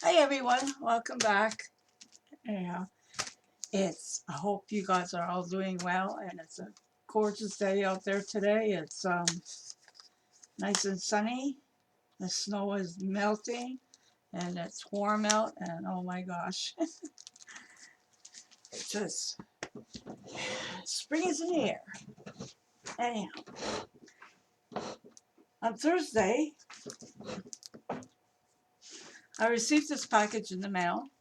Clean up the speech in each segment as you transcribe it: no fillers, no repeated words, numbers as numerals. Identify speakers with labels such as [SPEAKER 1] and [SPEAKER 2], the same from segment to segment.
[SPEAKER 1] Hi everyone, welcome back. Anyhow, I hope you guys are all doing well, and it's a gorgeous day out there today. It's nice and sunny. The snow is melting, and it's warm out. And oh my gosh, it's just spring is in the air. Anyhow, on Thursday, I received this package in the mail,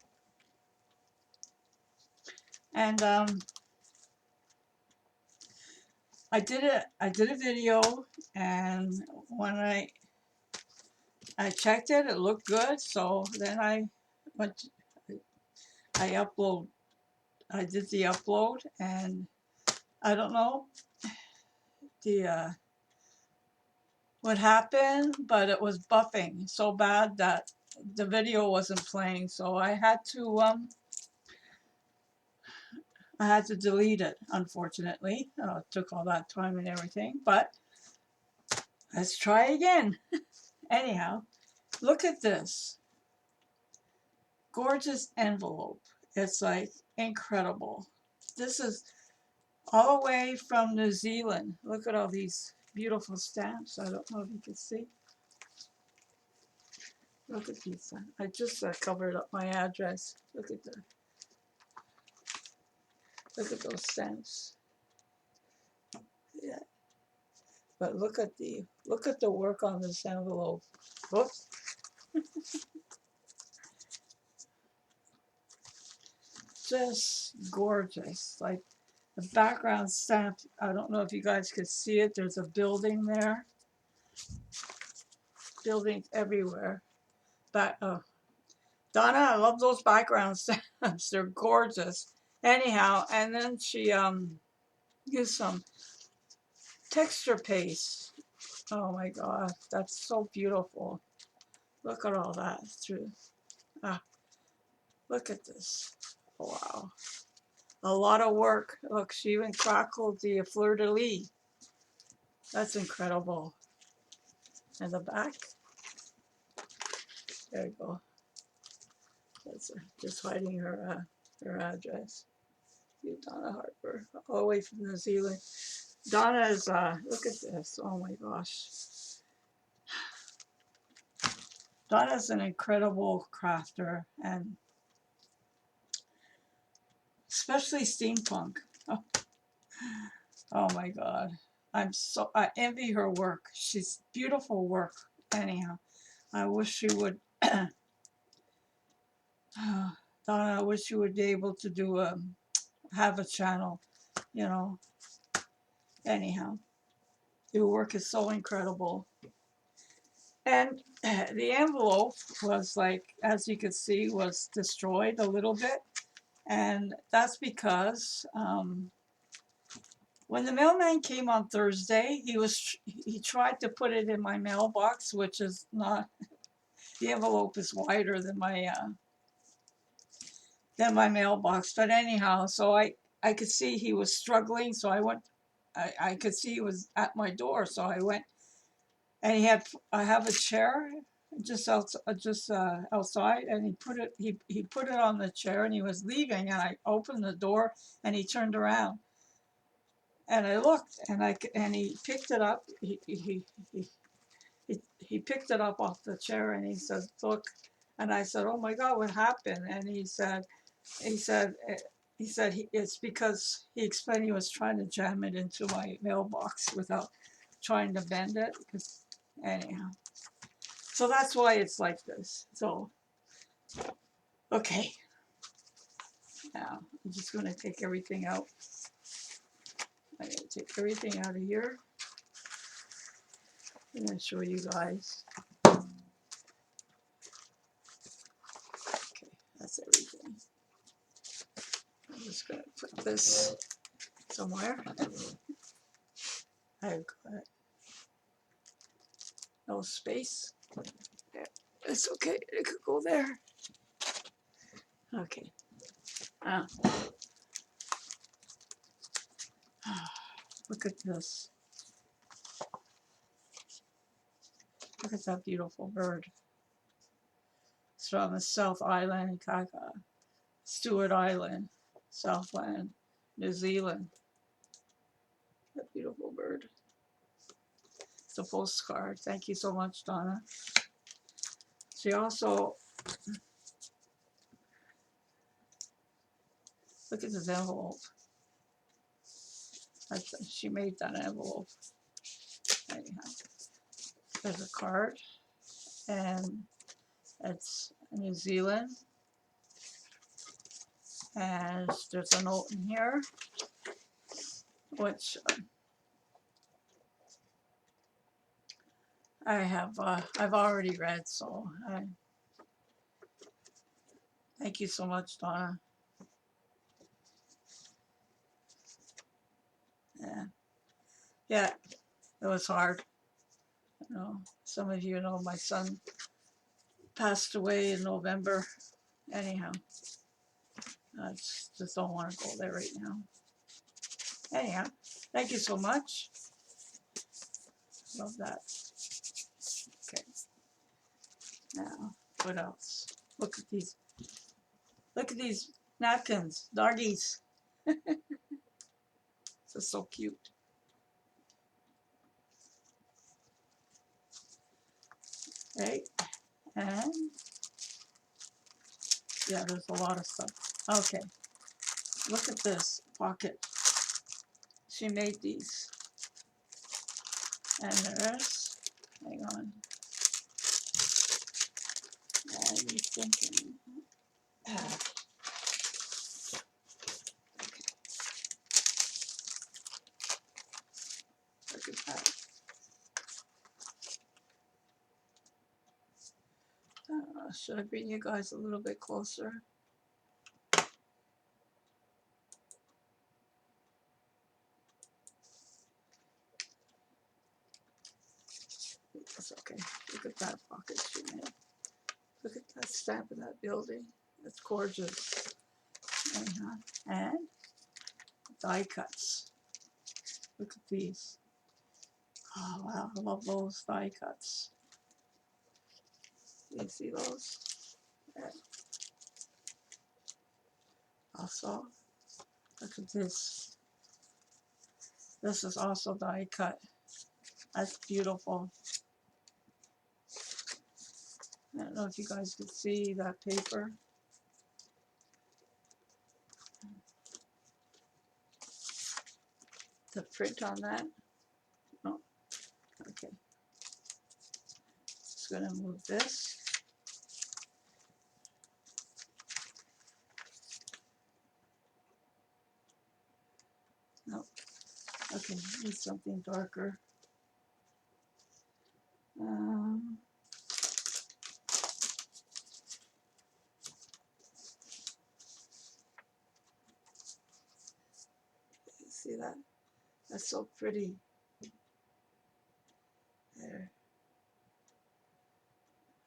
[SPEAKER 1] and I did a video, and when I checked it, it looked good. So then went, I upload, I did the upload, and I don't know the what happened, but it was buffing so bad that the video wasn't playing. So I had to delete it. Unfortunately, it took all that time and everything. But let's try again. Anyhow, look at this gorgeous envelope. It's like incredible. This is all the way from New Zealand. Look at all these beautiful stamps. I don't know if you can see. Look at these. I just covered up my address. Look at those stamps. Yeah. But look at the work on this envelope. Whoops. Just gorgeous. Like the background stamp. I don't know if you guys could see it. There's a building there. Buildings everywhere. But Donna, I love those background stamps. They're gorgeous. Anyhow, and then she used some texture paste. Oh my god, that's so beautiful. Look at all that through. Ah, look at this. Wow. A lot of work. Look, she even crackled the fleur de lis. That's incredible. And the back. There you go. That's just hiding her address. You, Donna Harper, all the way from New Zealand. Donna is, look at this. Oh my gosh. Donna's an incredible crafter, and especially steampunk. Oh, oh my God. I envy her work. She's beautiful work. Anyhow, I wish she would, Donna, I wish you would be able to have a channel, you know. Anyhow, your work is so incredible. And the envelope was like, as you could see, was destroyed a little bit. And that's because when the mailman came on Thursday, he tried to put it in my mailbox, which is not, the envelope is wider than my mailbox. But anyhow, so I could see he was struggling, so I went. I could see he was at my door, so I went, and I have a chair outside, and he put it on the chair, and he was leaving, and I opened the door, and he turned around, and I looked, and he picked it up. He picked it up off the chair, and he says, "Look," and I said, "Oh my God, what happened?" And he said, it's because he explained he was trying to jam it into my mailbox without trying to bend it. Because anyhow, so that's why it's like this. So okay, now I'm just going to take everything out. I'm going to take everything out of here. I'm going to show you guys. Okay, that's everything. I'm just going to put this somewhere. I've got no space. There. It's okay. It could go there. Okay. Uh, look at this. Look at that beautiful bird. It's from the South Island, Stewart Island, Southland, New Zealand. A beautiful bird. It's a postcard. Thank you so much, Donna. She also, look at this envelope. She made that envelope. Anyhow, there's a card, and it's New Zealand. And there's a note in here, which I've already read, so thank you so much, Donna. Yeah, it was hard. You know, some of you know my son passed away in November. Anyhow, I just don't want to go there right now. Anyhow, thank you so much. Love that. Okay. Now, what else? Look at these. Look at these napkins, doggies. This is so cute. Right? And yeah, there's a lot of stuff. Okay. Look at this pocket. She made these. And there's, hang on. I'm thinking. Okay. Look at that. Should I bring you guys a little bit closer? That's okay. Look at that pocket she made. Look at that stamp of that building. It's gorgeous. Anyhow. And die cuts. Look at these. Oh wow, I love those die cuts. You see those? Yeah. Also, look at this. This is also die cut. That's beautiful. I don't know if you guys could see that paper. The print on that. Oh, okay. Just gonna move this. No. Okay, need something darker. See that? That's so pretty. There.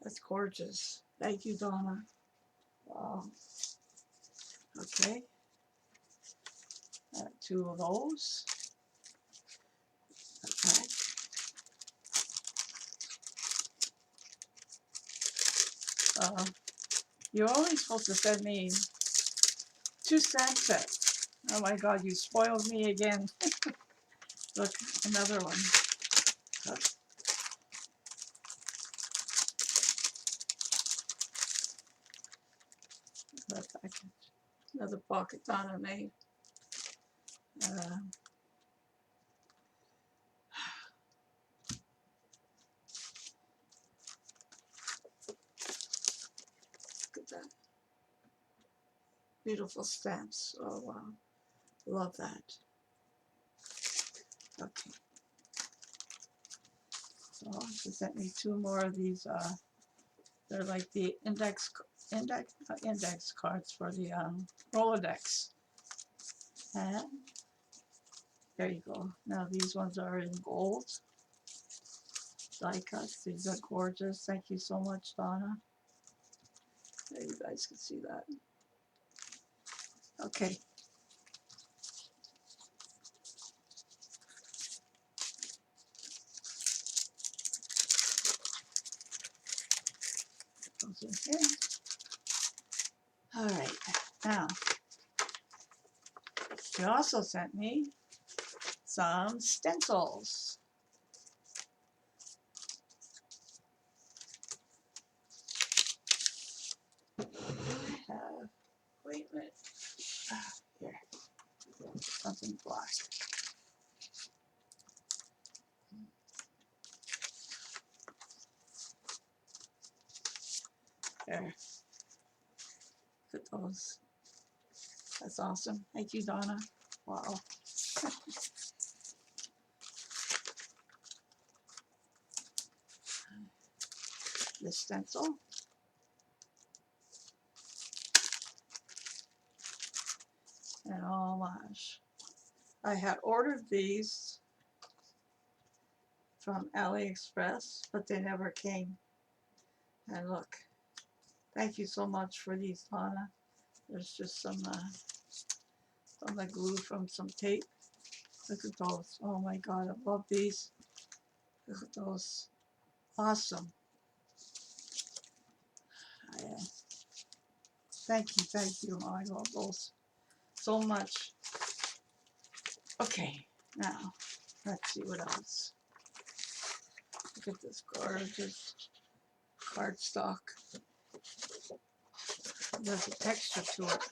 [SPEAKER 1] That's gorgeous. Thank you, Donna. Wow. Okay. Two of those. Okay. You're only supposed to send me 2 stamp sets. Oh my God, you spoiled me again. Look, another one. Look. That package. Another pocket Donna made. Look at that. Beautiful stamps. Oh wow. Love that. Okay. So she sent me 2 more of these. They're like the index cards for the Rolodex. And there you go. Now these ones are in gold. Die cuts. These are gorgeous. Thank you so much, Donna. There you guys can see that. Okay. those in here. All right, now she also sent me some stencils. I have, wait a minute, here, something black. There, look at those. That's awesome. Thank you, Donna. Wow. This stencil. And homage. I had ordered these from AliExpress, but they never came. And look, thank you so much for these, Donna. There's just some the glue from some tape. Look at those. Oh my God, I love these. Look at those. Awesome. Yeah. Thank you. I love those so much. Okay, now let's see what else. Look at this gorgeous cardstock. There's a texture to it.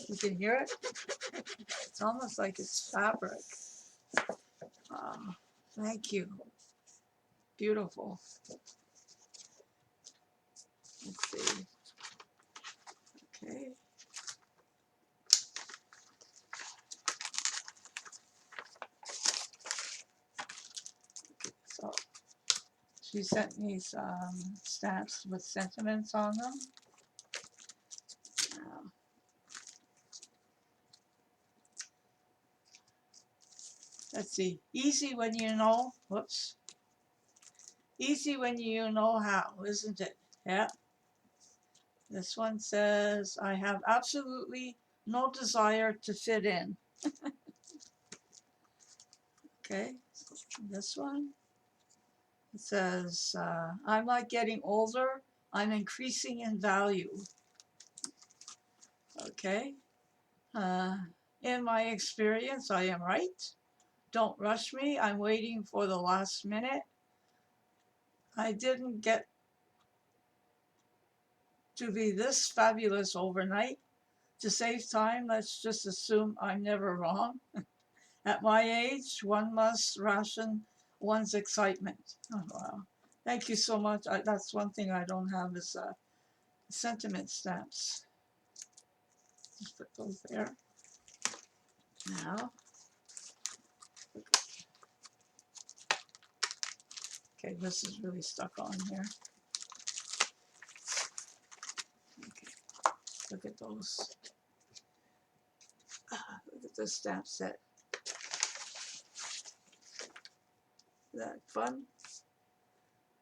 [SPEAKER 1] You can hear it? It's almost like it's fabric. Thank you. Beautiful. Let's see. Okay. So she sent me some stamps with sentiments on them. Let's see. Easy when you know. Whoops. Easy when you know how, isn't it? Yeah. This one says, I have absolutely no desire to fit in. Okay. This one. It says, I'm not getting older. I'm increasing in value. Okay. In my experience, I am right. Don't rush me. I'm waiting for the last minute. I didn't get to be this fabulous overnight. To save time, let's just assume I'm never wrong. At my age, one must ration one's excitement. Oh, wow. Thank you so much. That's one thing I don't have is sentiment stamps. Just put those there. Now, okay, this is really stuck on here. Okay, look at those. Look at this stamp set. Is that fun?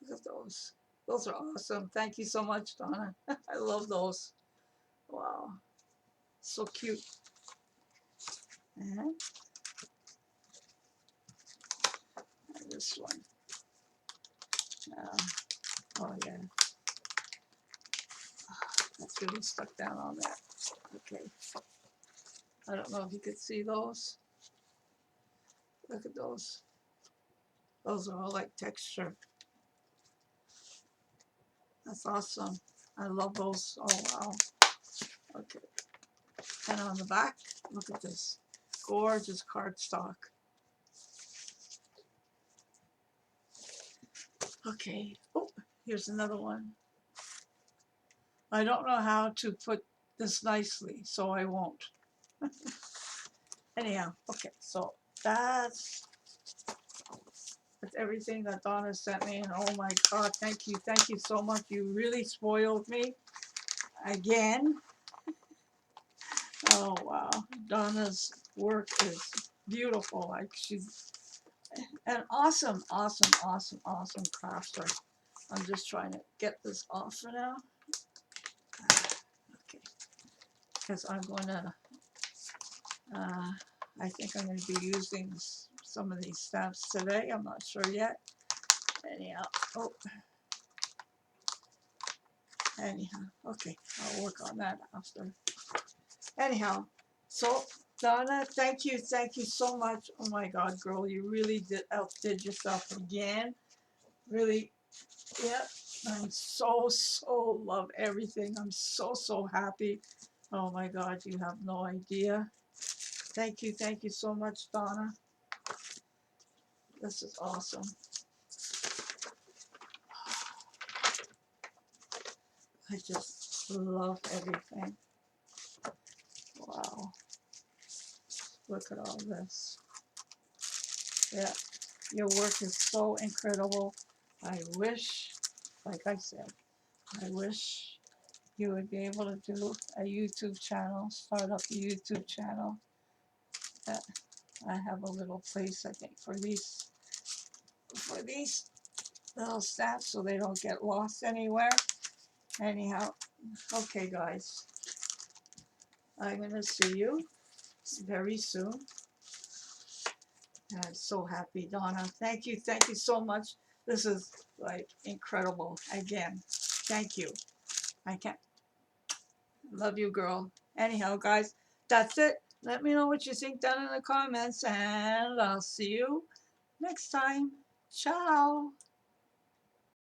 [SPEAKER 1] Look at those. Those are awesome. Thank you so much, Donna. I love those. Wow. So cute. And this one. Oh, yeah. That's really stuck down on that. Okay. I don't know if you could see those. Look at those. Those are all like texture. That's awesome. I love those. Oh, wow. Okay. And on the back, look at this. Gorgeous cardstock. Okay. Oh, here's another one. I don't know how to put this nicely, so I won't. Anyhow, okay, so that's everything that Donna sent me, and oh my God, thank you so much. You really spoiled me again. Oh wow, Donna's work is beautiful. Like she's an awesome crafter. I'm just trying to get this off for now. Okay, because I'm gonna. I think I'm going to be using some of these stamps today. I'm not sure yet. Anyhow, oh, Anyhow, okay, I'll work on that after. Anyhow, so Donna, thank you so much. Oh my God, girl, you really outdid yourself again. Really, yeah. I'm so love everything. I'm so happy. Oh my God, you have no idea. Thank you so much, Donna. This is awesome. I just love everything. Wow, look at all this. Yeah, your work is so incredible. I wish, like I said, I wish you would be able to do a YouTube channel, start up a YouTube channel. Uh, I have a little place, I think, for these little stamps so they don't get lost anywhere. Anyhow, okay, guys, I'm gonna see you very soon. I'm so happy, Donna. Thank you so much. This is like incredible. Again, thank you. I can't. Love you, girl. Anyhow, guys, that's it. Let me know what you think down in the comments, and I'll see you next time. Ciao.